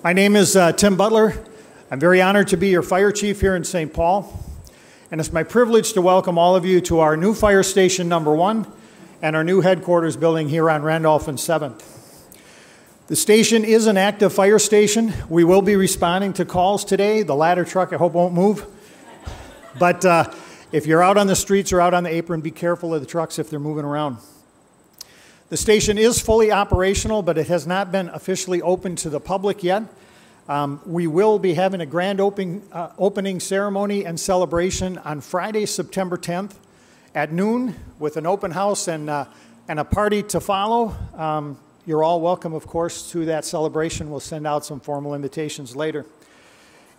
My name is Tim Butler. I'm very honored to be your fire chief here in St. Paul. And it's my privilege to welcome all of you to our new fire station number 1 and our new headquarters building here on Randolph and 7th. The station is an active fire station. We will be responding to calls today. The ladder truck, I hope, won't move. But if you're out on the streets or out on the apron, be careful of the trucks if they're moving around. The station is fully operational, but it has not been officially open to the public yet. We will be having a grand opening ceremony and celebration on Friday, September 10th at noon with an open house and a party to follow. You're all welcome, of course, to that celebration. We'll send out some formal invitations later.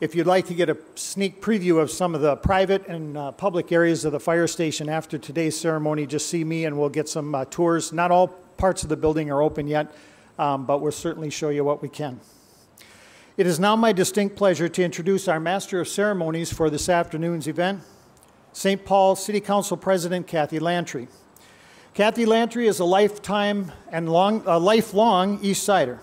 If you'd like to get a sneak preview of some of the private and public areas of the fire station after today's ceremony, just see me and we'll get some tours. Not all parts of the building are open yet, but we'll certainly show you what we can. It is now my distinct pleasure to introduce our Master of Ceremonies for this afternoon's event, St. Paul City Council President Kathy Lantry. Kathy Lantry is a lifelong East Sider.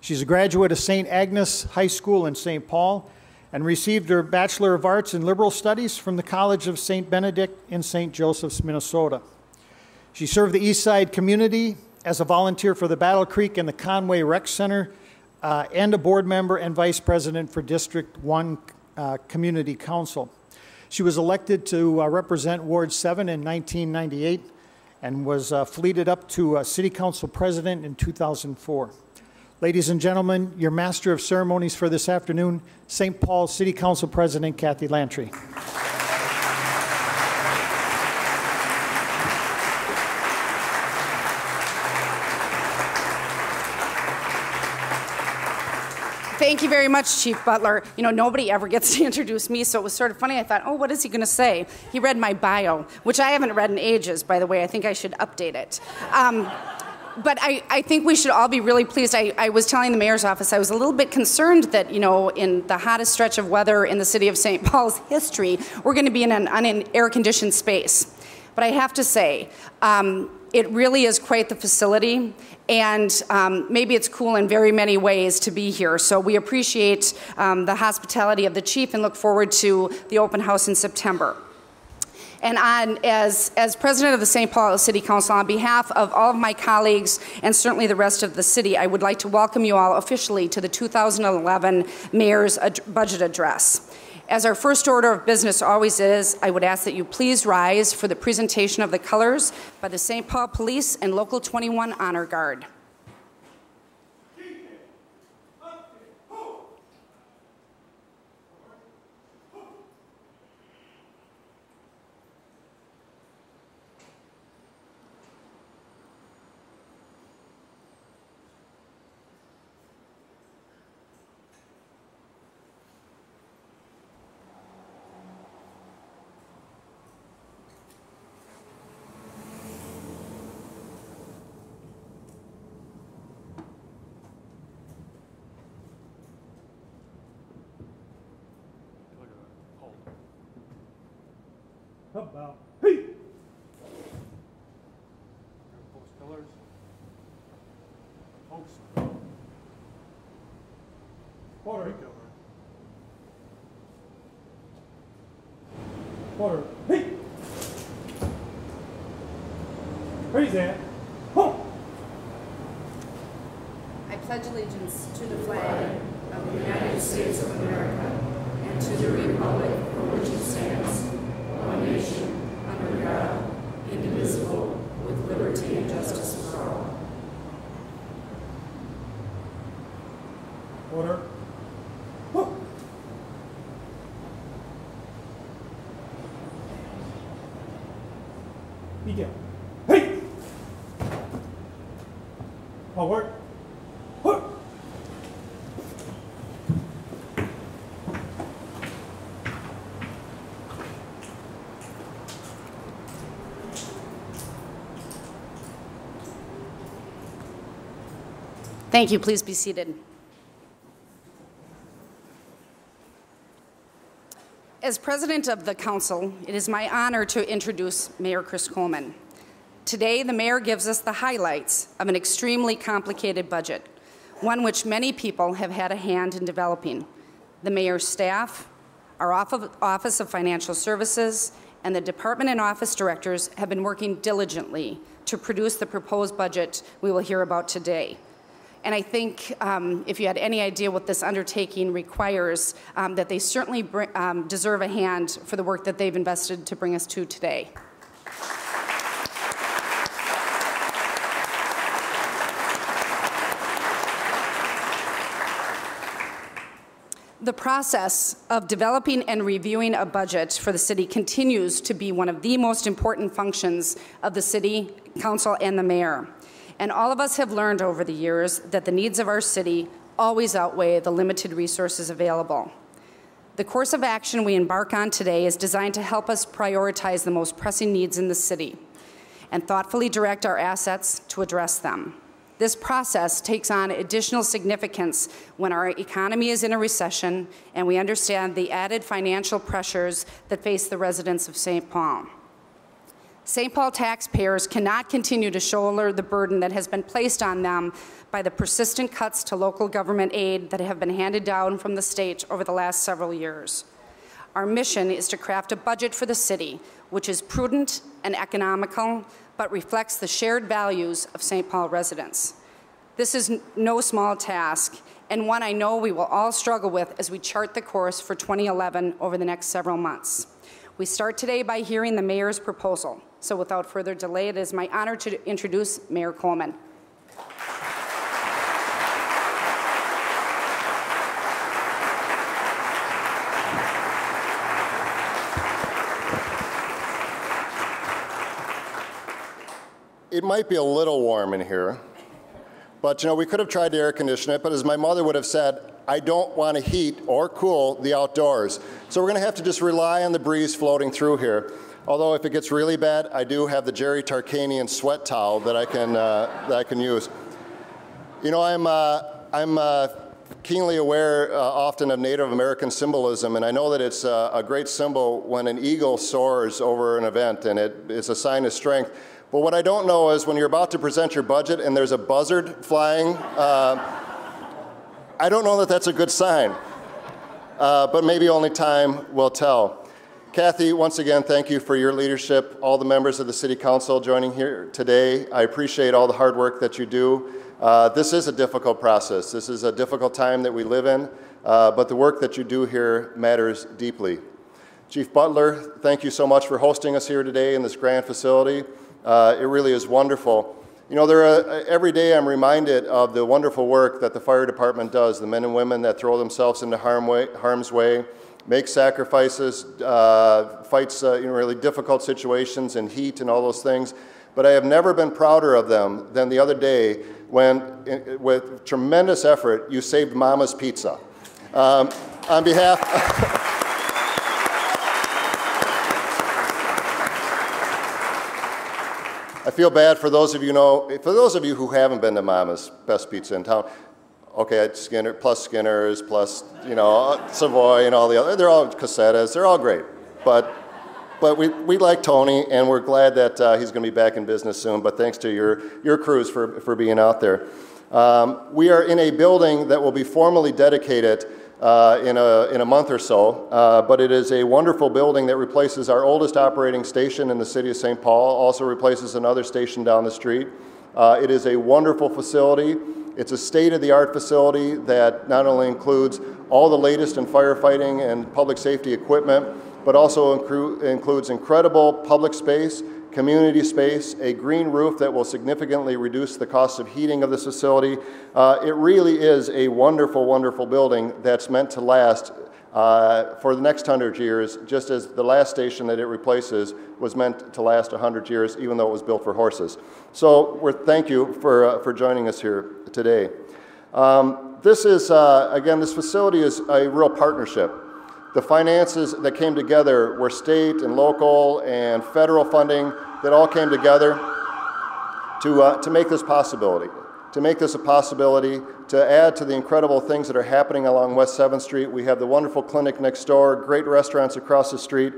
She's a graduate of St. Agnes High School in St. Paul and received her Bachelor of Arts in Liberal Studies from the College of St. Benedict in St. Joseph's, Minnesota. She served the East Side community as a volunteer for the Battle Creek and the Conway Rec Center and a board member and vice president for District 1 Community Council. She was elected to represent Ward 7 in 1998 and was fleeted up to City Council President in 2004. Ladies and gentlemen, your Master of Ceremonies for this afternoon, St. Paul City Council President Kathy Lantry. Thank you very much, Chief Butler. You know, nobody ever gets to introduce me, so it was sort of funny. I thought, oh, what is he going to say? He read my bio, which I haven't read in ages, by the way. I think I should update it. But I think we should all be really pleased. I was telling the mayor's office I was a little bit concerned that, you know, in the hottest stretch of weather in the city of St. Paul's history, we're going to be in an air-conditioned space. But I have to say, it really is quite the facility, and maybe it's cool in very many ways to be here. So we appreciate the hospitality of the chief and look forward to the open house in September. And as president of the St. Paul City Council, on behalf of all of my colleagues and certainly the rest of the city, I would like to welcome you all officially to the 2011 Mayor's Budget Address. As our first order of business always is, I would ask that you please rise for the presentation of the colors by the St. Paul Police and Local 21 Honor Guard. About hey! Folks, pillars. Folks. Quarter. Quarter. Hey! Raise that. Ho! I pledge allegiance to the flag of the United States of America and to the republic for which it stands, one nation, under God, indivisible, with liberty and justice for all. Order. Whoa. Begin. Hey! Forward. Whoa. Thank you. Please be seated. As president of the council, it is my honor to introduce Mayor Chris Coleman. Today, the mayor gives us the highlights of an extremely complicated budget, one which many people have had a hand in developing. The mayor's staff, our Office of Financial Services, and the department and office directors have been working diligently to produce the proposed budget we will hear about today. And I think if you had any idea what this undertaking requires, that they certainly deserve a hand for the work that they've invested to bring us to today. The process of developing and reviewing a budget for the city continues to be one of the most important functions of the city council and the mayor. And all of us have learned over the years that the needs of our city always outweigh the limited resources available. The course of action we embark on today is designed to help us prioritize the most pressing needs in the city and thoughtfully direct our assets to address them. This process takes on additional significance when our economy is in a recession and we understand the added financial pressures that face the residents of St. Paul. St. Paul taxpayers cannot continue to shoulder the burden that has been placed on them by the persistent cuts to local government aid that have been handed down from the state over the last several years. Our mission is to craft a budget for the city which is prudent and economical, but reflects the shared values of St. Paul residents. This is no small task, and one I know we will all struggle with as we chart the course for 2011 over the next several months. We start today by hearing the mayor's proposal. So without further delay, it is my honor to introduce Mayor Coleman. It might be a little warm in here, but we could have tried to air condition it, but as my mother would have said, I don't want to heat or cool the outdoors. So we're going to have to just rely on the breeze floating through here. Although if it gets really bad, I do have the Jerry Tarkanian sweat towel that I can use. I'm keenly aware often of Native American symbolism, and I know that it's a great symbol when an eagle soars over an event, and it's a sign of strength. But what I don't know is when you're about to present your budget and there's a buzzard flying, I don't know that that's a good sign, but maybe only time will tell. Kathy, once again, thank you for your leadership, all the members of the City Council joining here today. I appreciate all the hard work that you do. This is a difficult process. This is a difficult time that we live in, but the work that you do here matters deeply. Chief Butler, thank you so much for hosting us here today in this grand facility. It really is wonderful. Every day I'm reminded of the wonderful work that the fire department does, the men and women that throw themselves into harm's way, make sacrifices, fights really difficult situations in heat and all those things. But I have never been prouder of them than the other day when, with tremendous effort, you saved Mama's Pizza. On behalf... I feel bad for those of you who haven't been to Mama's Best Pizza in town. Okay, it's Skinner's, plus Savoy and all the other. They're all Casetas. They're all great, but we like Tony, and we're glad that he's going to be back in business soon. But thanks to your crews for being out there. We are in a building that will be formally dedicated in a month or so, but it is a wonderful building that replaces our oldest operating station in the city of St. Paul, also replaces another station down the street. It is a wonderful facility. It's a state-of-the-art facility that not only includes all the latest in firefighting and public safety equipment, but also includes incredible public space, community space, a green roof that will significantly reduce the cost of heating of this facility. It really is a wonderful, wonderful building that's meant to last for the next 100 years, just as the last station that it replaces was meant to last 100 years, even though it was built for horses. So thank you for joining us here today. This facility is a real partnership. The finances that came together were state and local and federal funding that all came together to make this possibility. to make this a possibility, to add to the incredible things that are happening along West 7th Street. We have the wonderful clinic next door, great restaurants across the street.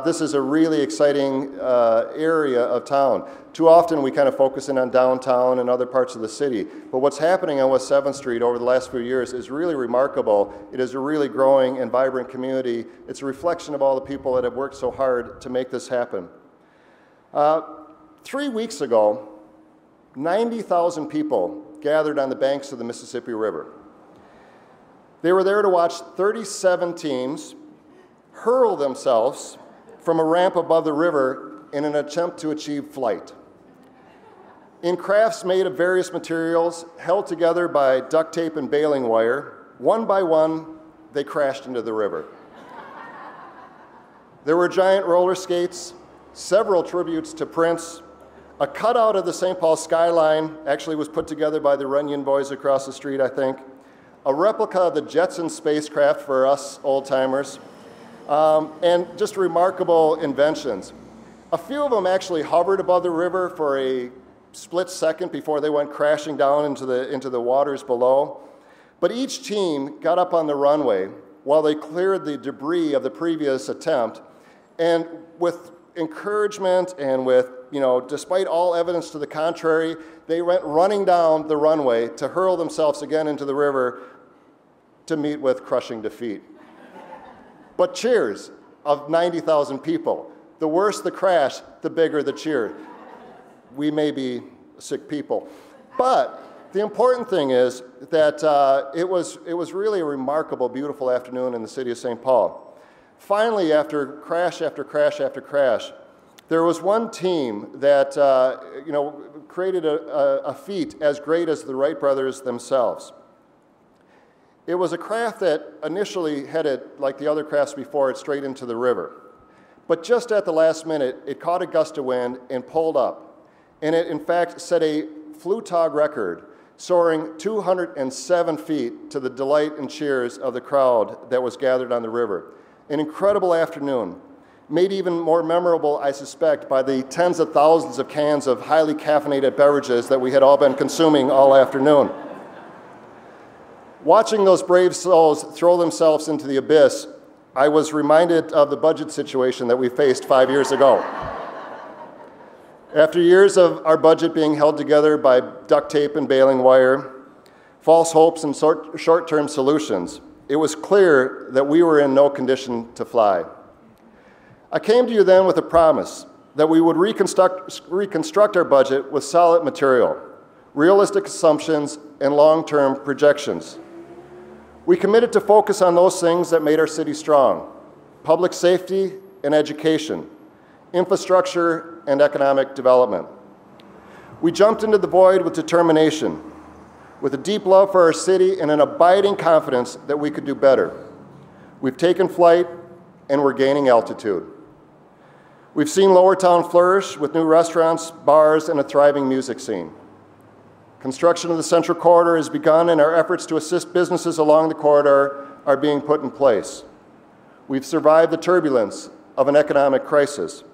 This is a really exciting area of town. Too often we kind of focus in on downtown and other parts of the city, but what's happening on West 7th Street over the last few years is really remarkable. It is a really growing and vibrant community. It's a reflection of all the people that have worked so hard to make this happen. 3 weeks ago, 90,000 people gathered on the banks of the Mississippi River. They were there to watch 37 teams hurl themselves from a ramp above the river in an attempt to achieve flight. In crafts made of various materials, held together by duct tape and baling wire, one by one, they crashed into the river. There were giant roller skates, several tributes to Prince. A cutout of the St. Paul skyline actually was put together by the Runyon boys across the street, I think. A replica of the Jetson spacecraft for us old-timers, and just remarkable inventions. A few of them actually hovered above the river for a split second before they went crashing down into the waters below. But each team got up on the runway while they cleared the debris of the previous attempt, and with encouragement and with, despite all evidence to the contrary, they went running down the runway to hurl themselves again into the river to meet with crushing defeat. But cheers of 90,000 people. The worse the crash, the bigger the cheer. We may be sick people. But the important thing is that it was really a remarkable, beautiful afternoon in the city of St. Paul. Finally, after crash after crash after crash, there was one team that created a feat as great as the Wright brothers themselves. It was a craft that initially headed, like the other crafts before it, straight into the river. But just at the last minute, it caught a gust of wind and pulled up. And it, in fact, set a Flutog record, soaring 207 feet to the delight and cheers of the crowd that was gathered on the river. An incredible afternoon, made even more memorable, I suspect, by the tens of thousands of cans of highly caffeinated beverages that we had all been consuming all afternoon. Watching those brave souls throw themselves into the abyss, I was reminded of the budget situation that we faced 5 years ago. After years of our budget being held together by duct tape and baling wire, false hopes and short-term solutions, it was clear that we were in no condition to fly. I came to you then with a promise that we would reconstruct our budget with solid material, realistic assumptions, and long-term projections. We committed to focus on those things that made our city strong: public safety and education, infrastructure and economic development. We jumped into the void with determination, with a deep love for our city and an abiding confidence that we could do better. We've taken flight and we're gaining altitude. We've seen Lower Town flourish with new restaurants, bars, and a thriving music scene. Construction of the Central Corridor has begun, and our efforts to assist businesses along the corridor are being put in place. We've survived the turbulence of an economic crisis.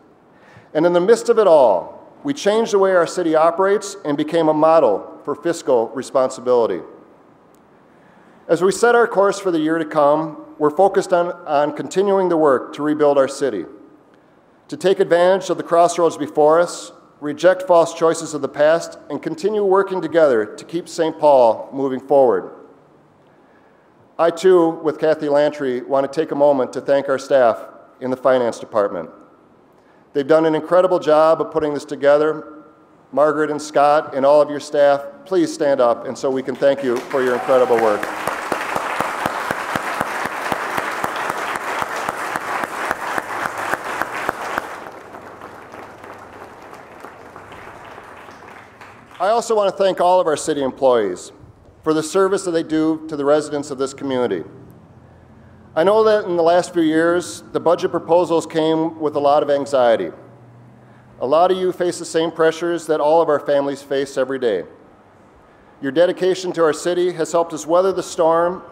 And in the midst of it all, we changed the way our city operates and became a model for fiscal responsibility. As we set our course for the year to come, we're focused on continuing the work to rebuild our city, to take advantage of the crossroads before us, reject false choices of the past, and continue working together to keep St. Paul moving forward. I, too, with Kathy Lantry, want to take a moment to thank our staff in the finance department. They've done an incredible job of putting this together. Margaret and Scott and all of your staff, please stand up, and so we can thank you for your incredible work. I also want to thank all of our city employees for the service that they do to the residents of this community. I know that in the last few years, the budget proposals came with a lot of anxiety. A lot of you face the same pressures that all of our families face every day. Your dedication to our city has helped us weather the storm,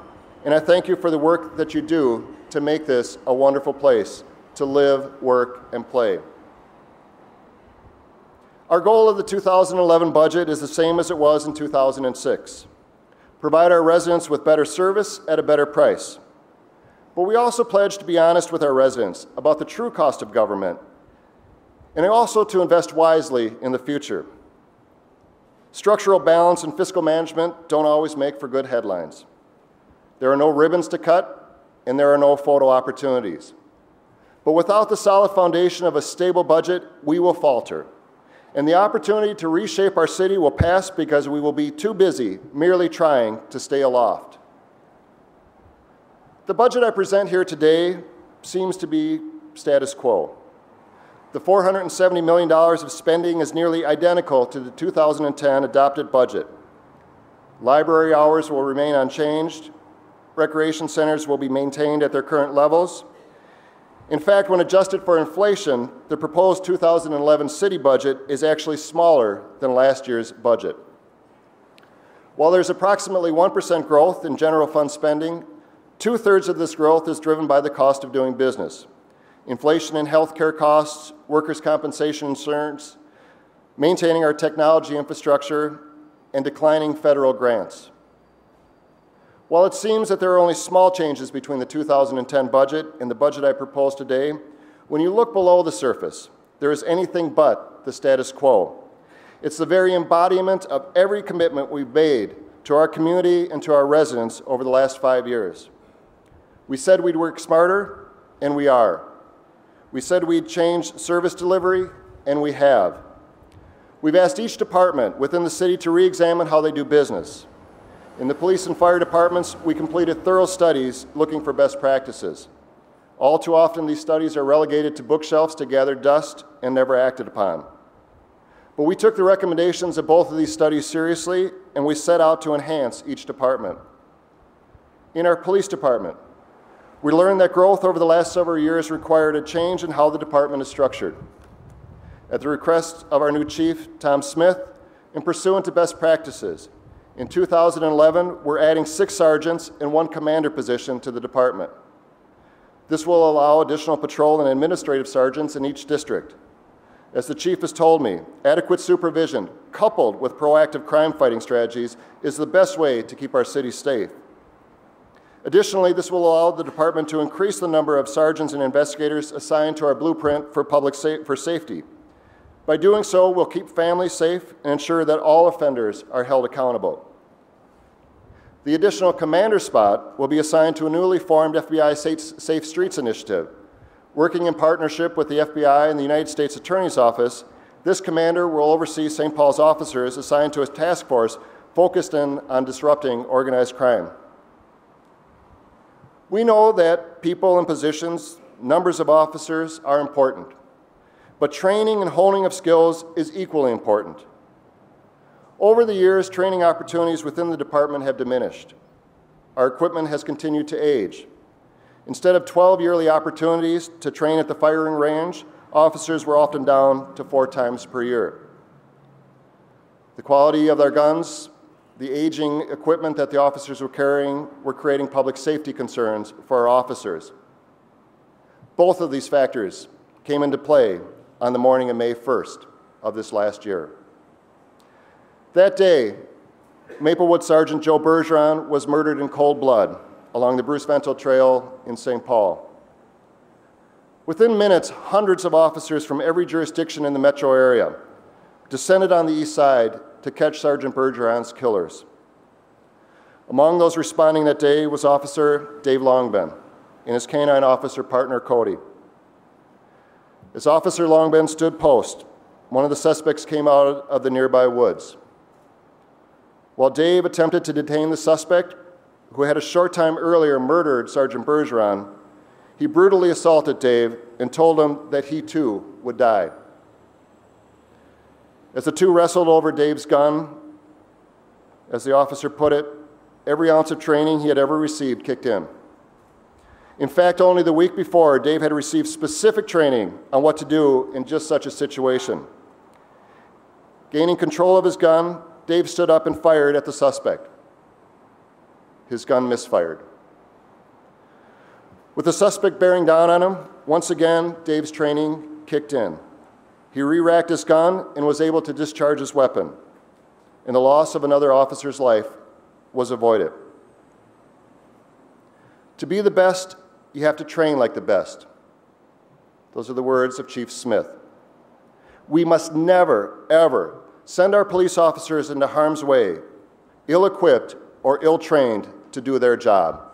and I thank you for the work that you do to make this a wonderful place to live, work, and play. Our goal of the 2011 budget is the same as it was in 2006. Provide our residents with better service at a better price. But we also pledge to be honest with our residents about the true cost of government, and also to invest wisely in the future. Structural balance and fiscal management don't always make for good headlines. There are no ribbons to cut, and there are no photo opportunities. But without the solid foundation of a stable budget, we will falter. And the opportunity to reshape our city will pass because we will be too busy merely trying to stay aloft. The budget I present here today seems to be status quo. The $470 million of spending is nearly identical to the 2010 adopted budget. Library hours will remain unchanged. Recreation centers will be maintained at their current levels. In fact, when adjusted for inflation, the proposed 2011 city budget is actually smaller than last year's budget. While there's approximately 1% growth in general fund spending, 2/3 of this growth is driven by the cost of doing business. Inflation in healthcare costs, workers' compensation insurance, maintaining our technology infrastructure, and declining federal grants. While it seems that there are only small changes between the 2010 budget and the budget I propose today, when you look below the surface, there is anything but the status quo. It's the very embodiment of every commitment we've made to our community and to our residents over the last 5 years. We said we'd work smarter, and we are. We said we'd change service delivery, and we have. We've asked each department within the city to re-examine how they do business. In the police and fire departments, we completed thorough studies looking for best practices. All too often, these studies are relegated to bookshelves to gather dust and never acted upon. But we took the recommendations of both of these studies seriously, and we set out to enhance each department. In our police department, we learned that growth over the last several years required a change in how the department is structured. At the request of our new chief, Tom Smith, and pursuant to best practices, in 2011, we're adding 6 sergeants and 1 commander position to the department. This will allow additional patrol and administrative sergeants in each district. As the chief has told me, adequate supervision, coupled with proactive crime-fighting strategies, is the best way to keep our city safe. Additionally, this will allow the department to increase the number of sergeants and investigators assigned to our blueprint for safety. By doing so, we'll keep families safe and ensure that all offenders are held accountable. The additional commander spot will be assigned to a newly formed FBI Safe Streets initiative. Working in partnership with the FBI and the United States Attorney's Office, this commander will oversee St. Paul's officers assigned to a task force focused on disrupting organized crime. We know that people in positions, numbers of officers are important, but training and honing of skills is equally important. Over the years, training opportunities within the department have diminished. Our equipment has continued to age. Instead of 12 yearly opportunities to train at the firing range, officers were often down to 4 times per year. The quality of their guns, the aging equipment that the officers were carrying were creating public safety concerns for our officers. Both of these factors came into play on the morning of May 1st of this last year. That day, Maplewood Sergeant Joe Bergeron was murdered in cold blood along the Bruce Vento Trail in St. Paul. Within minutes, hundreds of officers from every jurisdiction in the metro area descended on the east side to catch Sergeant Bergeron's killers. Among those responding that day was Officer Dave Longben and his canine officer partner, Cody. As Officer Longben stood post, one of the suspects came out of the nearby woods. While Dave attempted to detain the suspect, who had a short time earlier murdered Sergeant Bergeron, he brutally assaulted Dave and told him that he too would die. As the two wrestled over Dave's gun, as the officer put it, every ounce of training he had ever received kicked in. In fact, only the week before, Dave had received specific training on what to do in just such a situation. Gaining control of his gun, Dave stood up and fired at the suspect. His gun misfired. With the suspect bearing down on him, once again, Dave's training kicked in. He re-racked his gun and was able to discharge his weapon, and the loss of another officer's life was avoided. To be the best, you have to train like the best. Those are the words of Chief Smith. We must never, ever send our police officers into harm's way, ill-equipped or ill-trained to do their job.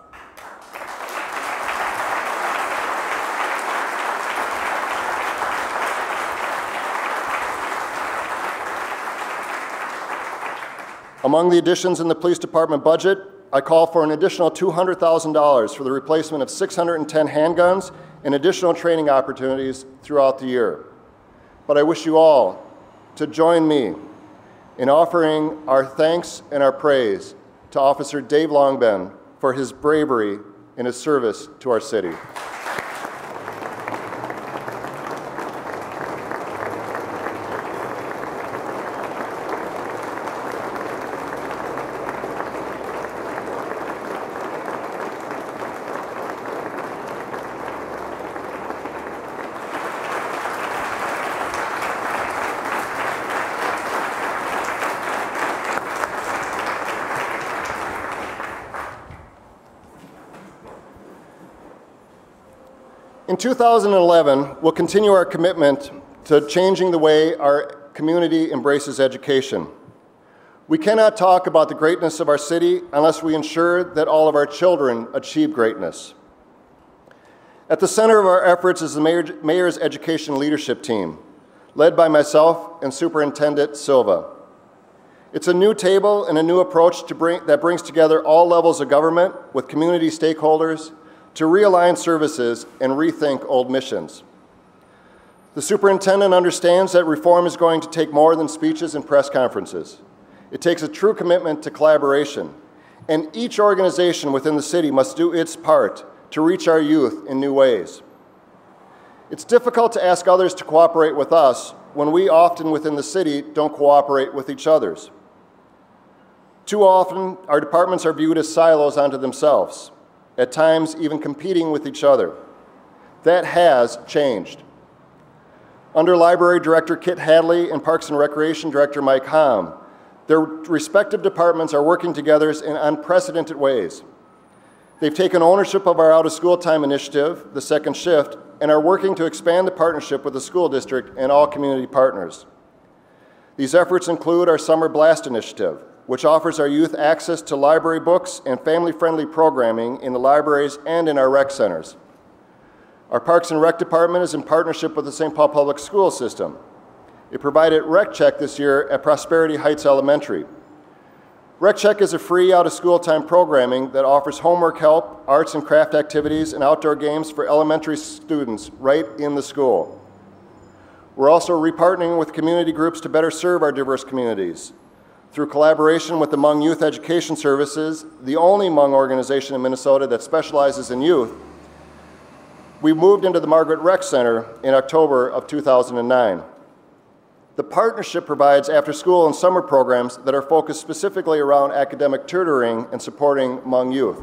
Among the additions in the police department budget, I call for an additional $200,000 for the replacement of 610 handguns and additional training opportunities throughout the year. But I wish you all to join me in offering our thanks and our praise to Officer Dave Longben for his bravery and his service to our city. In 2011, we'll continue our commitment to changing the way our community embraces education. We cannot talk about the greatness of our city unless we ensure that all of our children achieve greatness. At the center of our efforts is the Mayor's Education Leadership Team, led by myself and Superintendent Silva. It's a new table and a new approach that brings together all levels of government with community stakeholders to realign services and rethink old missions. The superintendent understands that reform is going to take more than speeches and press conferences. It takes a true commitment to collaboration, and each organization within the city must do its part to reach our youth in new ways. It's difficult to ask others to cooperate with us when we often within the city don't cooperate with each other. Too often, our departments are viewed as silos unto themselves, at times even competing with each other. That has changed. Under Library Director Kit Hadley and Parks and Recreation Director Mike Hom, their respective departments are working together in unprecedented ways. They've taken ownership of our out-of-school time initiative, the second shift, and are working to expand the partnership with the school district and all community partners. These efforts include our Summer Blast initiative, which offers our youth access to library books and family-friendly programming in the libraries and in our rec centers. Our Parks and Rec department is in partnership with the St. Paul Public School System. It provided Rec Check this year at Prosperity Heights Elementary. Rec Check is a free out-of-school time programming that offers homework help, arts and craft activities, and outdoor games for elementary students right in the school. We're also repartnering with community groups to better serve our diverse communities. Through collaboration with the Hmong Youth Education Services, the only Hmong organization in Minnesota that specializes in youth, we moved into the Margaret Rec Center in October of 2009. The partnership provides after-school and summer programs that are focused specifically around academic tutoring and supporting Hmong youth.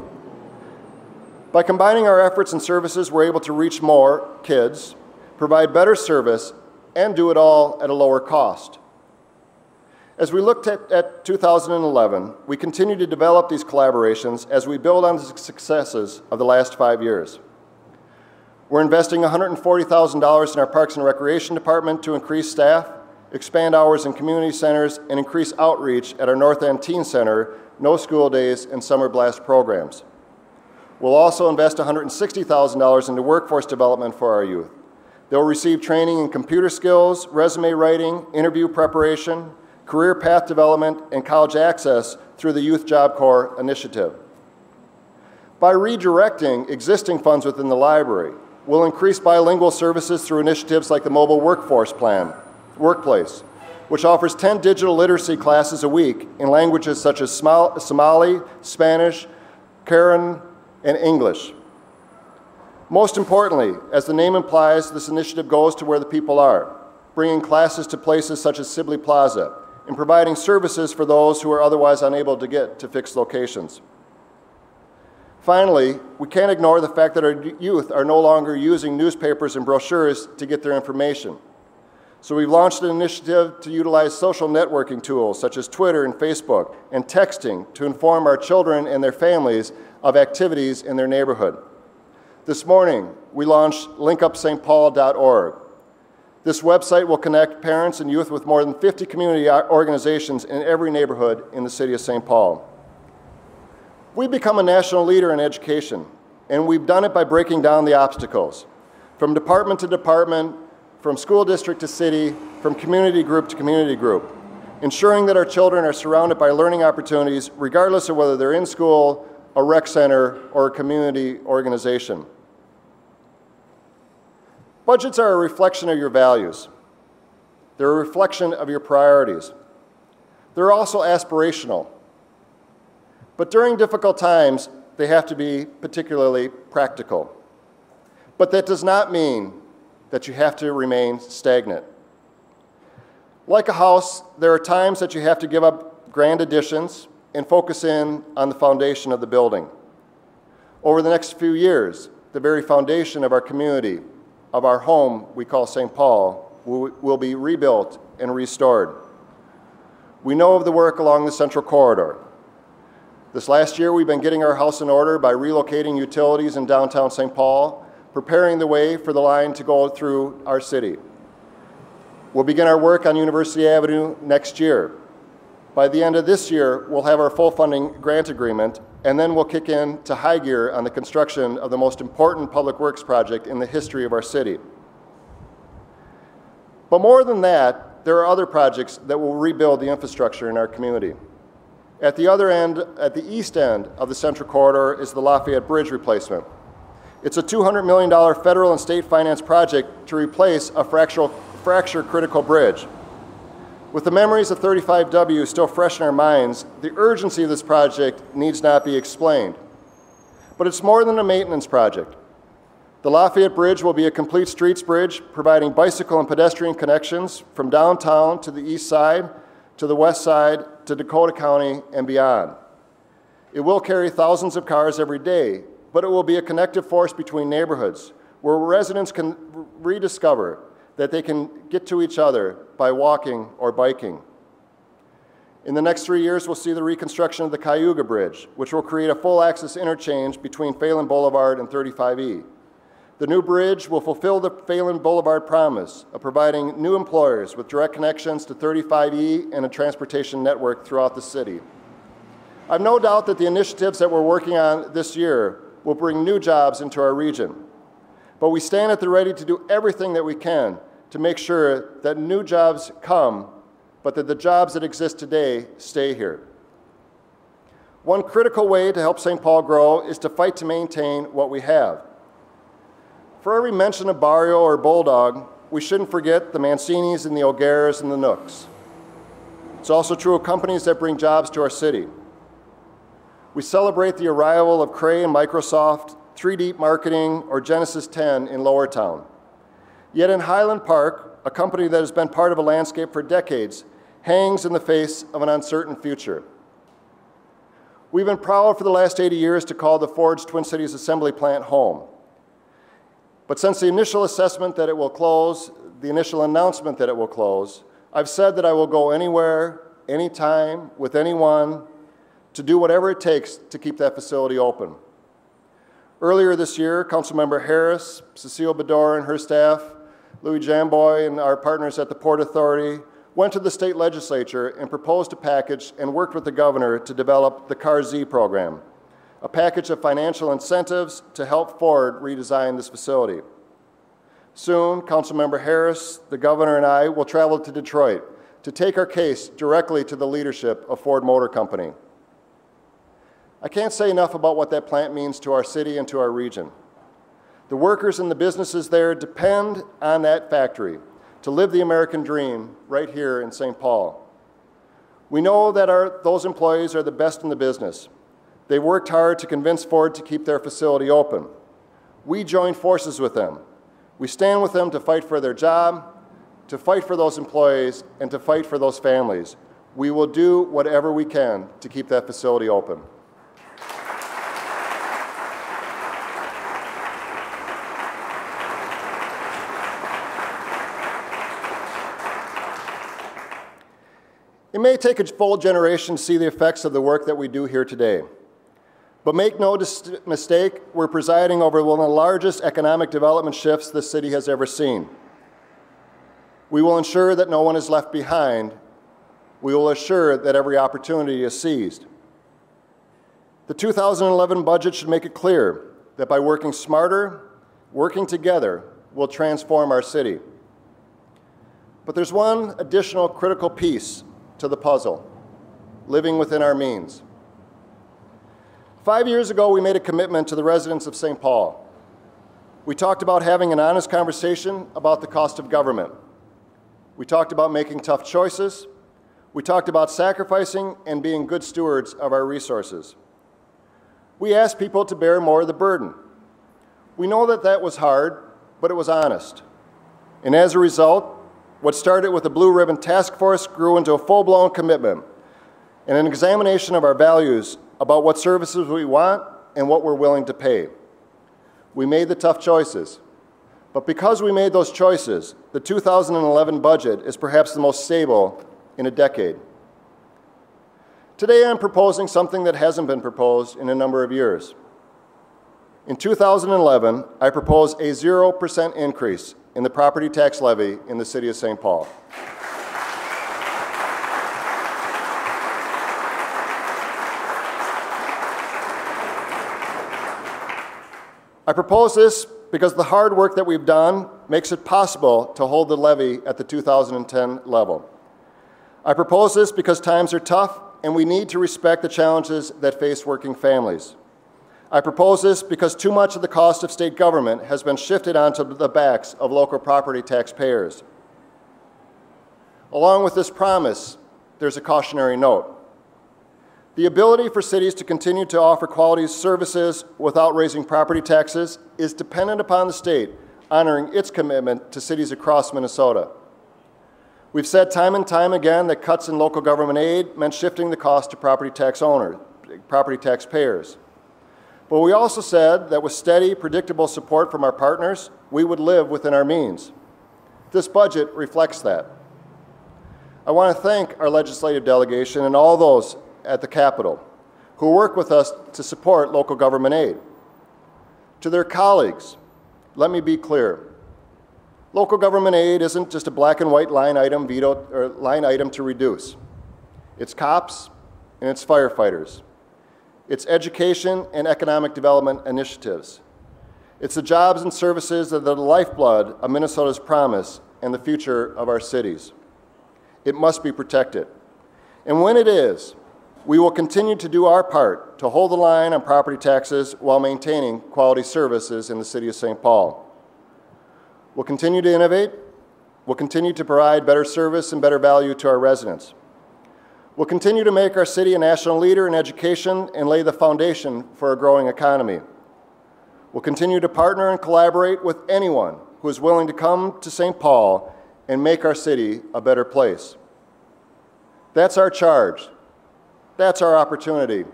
By combining our efforts and services, we're able to reach more kids, provide better service, and do it all at a lower cost. As we looked at 2011, we continue to develop these collaborations as we build on the successes of the last 5 years. We're investing $140,000 in our Parks and Recreation Department to increase staff, expand hours in community centers, and increase outreach at our North End Teen Center, no school days, and summer blast programs. We'll also invest $160,000 into workforce development for our youth. They'll receive training in computer skills, resume writing, interview preparation, career path development, and college access through the Youth Job Corps initiative. By redirecting existing funds within the library, we'll increase bilingual services through initiatives like the Mobile Workforce Workplace, which offers 10 digital literacy classes a week in languages such as Somali, Spanish, Karen, and English. Most importantly, as the name implies, this initiative goes to where the people are, bringing classes to places such as Sibley Plaza, and providing services for those who are otherwise unable to get to fixed locations. Finally, we can't ignore the fact that our youth are no longer using newspapers and brochures to get their information. So we've launched an initiative to utilize social networking tools such as Twitter and Facebook and texting to inform our children and their families of activities in their neighborhood. This morning, we launched linkupstpaul.org. This website will connect parents and youth with more than 50 community organizations in every neighborhood in the city of St. Paul. We've become a national leader in education, and we've done it by breaking down the obstacles. From department to department, from school district to city, from community group to community group, ensuring that our children are surrounded by learning opportunities regardless of whether they're in school, a rec center, or a community organization. Budgets are a reflection of your values. They're a reflection of your priorities. They're also aspirational. But during difficult times, they have to be particularly practical. But that does not mean that you have to remain stagnant. Like a house, there are times that you have to give up grand additions and focus in on the foundation of the building. Over the next few years, the very foundation of our community, of our home we call St. Paul, will be rebuilt and restored. We know of the work along the Central Corridor. This last year, we've been getting our house in order by relocating utilities in downtown St. Paul, preparing the way for the line to go through our city. We'll begin our work on University Avenue next year. By the end of this year, we'll have our full funding grant agreement, and then we'll kick in to high gear on the construction of the most important public works project in the history of our city. But more than that, there are other projects that will rebuild the infrastructure in our community. At the other end, at the east end of the Central Corridor, is the Lafayette Bridge replacement. It's a $200 million federal and state finance project to replace a fracture-critical bridge. With the memories of 35W still fresh in our minds, the urgency of this project needs not be explained. But it's more than a maintenance project. The Lafayette Bridge will be a complete streets bridge, providing bicycle and pedestrian connections from downtown to the east side, to the west side, to Dakota County and beyond. It will carry thousands of cars every day, but it will be a connective force between neighborhoods where residents can rediscover that they can get to each other by walking or biking. In the next 3 years, we'll see the reconstruction of the Cayuga Bridge, which will create a full-access interchange between Phelan Boulevard and 35E. The new bridge will fulfill the Phelan Boulevard promise of providing new employers with direct connections to 35E and a transportation network throughout the city. I've no doubt that the initiatives that we're working on this year will bring new jobs into our region. But we stand at the ready to do everything that we can to make sure that new jobs come, but that the jobs that exist today stay here. One critical way to help St. Paul grow is to fight to maintain what we have. For every mention of Barrio or Bulldog, we shouldn't forget the Mancinis and the O'Gares and the Nooks. It's also true of companies that bring jobs to our city. We celebrate the arrival of Cray and Microsoft, 3D Marketing, or Genesis 10 in Lowertown. Yet in Highland Park, a company that has been part of a landscape for decades hangs in the face of an uncertain future. We've been proud for the last 80 years to call the Ford's Twin Cities Assembly Plant home. But since the initial assessment that it will close, the initial announcement that it will close, I've said that I will go anywhere, anytime, with anyone, to do whatever it takes to keep that facility open. Earlier this year, Councilmember Harris, Cecile Bedore and her staff, Louis Jamboy and our partners at the Port Authority went to the state legislature and proposed a package and worked with the governor to develop the CAR-Z program, a package of financial incentives to help Ford redesign this facility. Soon, Councilmember Harris, the governor, and I will travel to Detroit to take our case directly to the leadership of Ford Motor Company. I can't say enough about what that plant means to our city and to our region. The workers and the businesses there depend on that factory to live the American dream right here in St. Paul. We know that those employees are the best in the business. They worked hard to convince Ford to keep their facility open. We join forces with them. We stand with them to fight for their job, to fight for those employees, and to fight for those families. We will do whatever we can to keep that facility open. may take a full generation to see the effects of the work that we do here today. But make no mistake, we're presiding over one of the largest economic development shifts this city has ever seen. We will ensure that no one is left behind. We will assure that every opportunity is seized. The 2011 budget should make it clear that by working smarter, working together, we'll transform our city. But there's one additional critical piece to the puzzle: living within our means. 5 years ago, we made a commitment to the residents of St. Paul. We talked about having an honest conversation about the cost of government. We talked about making tough choices. We talked about sacrificing and being good stewards of our resources. We asked people to bear more of the burden. We know that that was hard, but it was honest. And as a result, what started with a blue ribbon task force grew into a full-blown commitment and an examination of our values about what services we want and what we're willing to pay. We made the tough choices. But because we made those choices, the 2011 budget is perhaps the most stable in a decade. Today I'm proposing something that hasn't been proposed in a number of years. In 2011, I propose a 0% increase in the property tax levy in the city of St. Paul. I propose this because the hard work that we've done makes it possible to hold the levy at the 2010 level. I propose this because times are tough and we need to respect the challenges that face working families. I propose this because too much of the cost of state government has been shifted onto the backs of local property taxpayers. Along with this promise, there's a cautionary note. The ability for cities to continue to offer quality services without raising property taxes is dependent upon the state honoring its commitment to cities across Minnesota. We've said time and time again that cuts in local government aid meant shifting the cost to property taxpayers. But we also said that with steady, predictable support from our partners, we would live within our means. This budget reflects that. I want to thank our legislative delegation and all those at the Capitol who work with us to support local government aid. To their colleagues, let me be clear. Local government aid isn't just a black and white line item to reduce. It's cops and it's firefighters. It's education and economic development initiatives. It's the jobs and services that are the lifeblood of Minnesota's promise and the future of our cities. It must be protected. And when it is, we will continue to do our part to hold the line on property taxes while maintaining quality services in the city of St. Paul. We'll continue to innovate. We'll continue to provide better service and better value to our residents. We'll continue to make our city a national leader in education and lay the foundation for a growing economy. We'll continue to partner and collaborate with anyone who is willing to come to St. Paul and make our city a better place. That's our charge. That's our opportunity.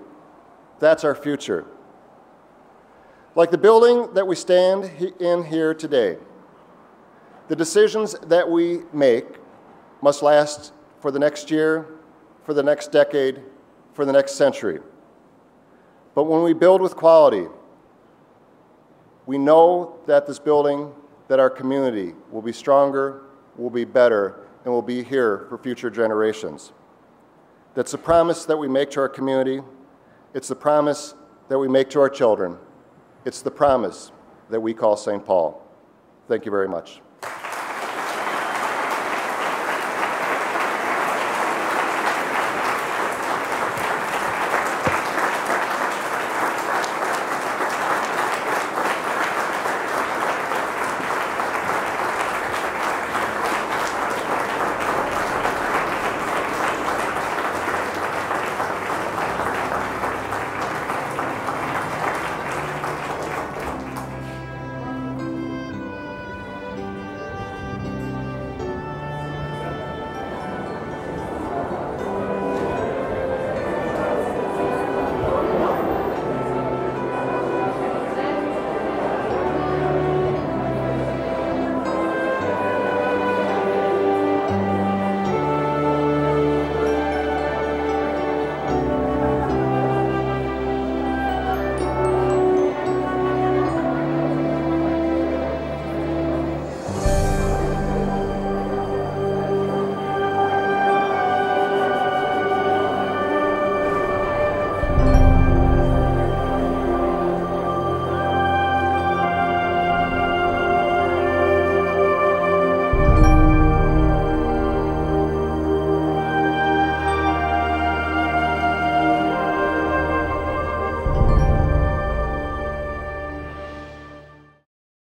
That's our future. Like the building that we stand in here today, the decisions that we make must last for the next year, for the next decade, for the next century. But when we build with quality, we know that this building, that our community will be stronger, will be better, and will be here for future generations. That's the promise that we make to our community. It's the promise that we make to our children. It's the promise that we call St. Paul. Thank you very much.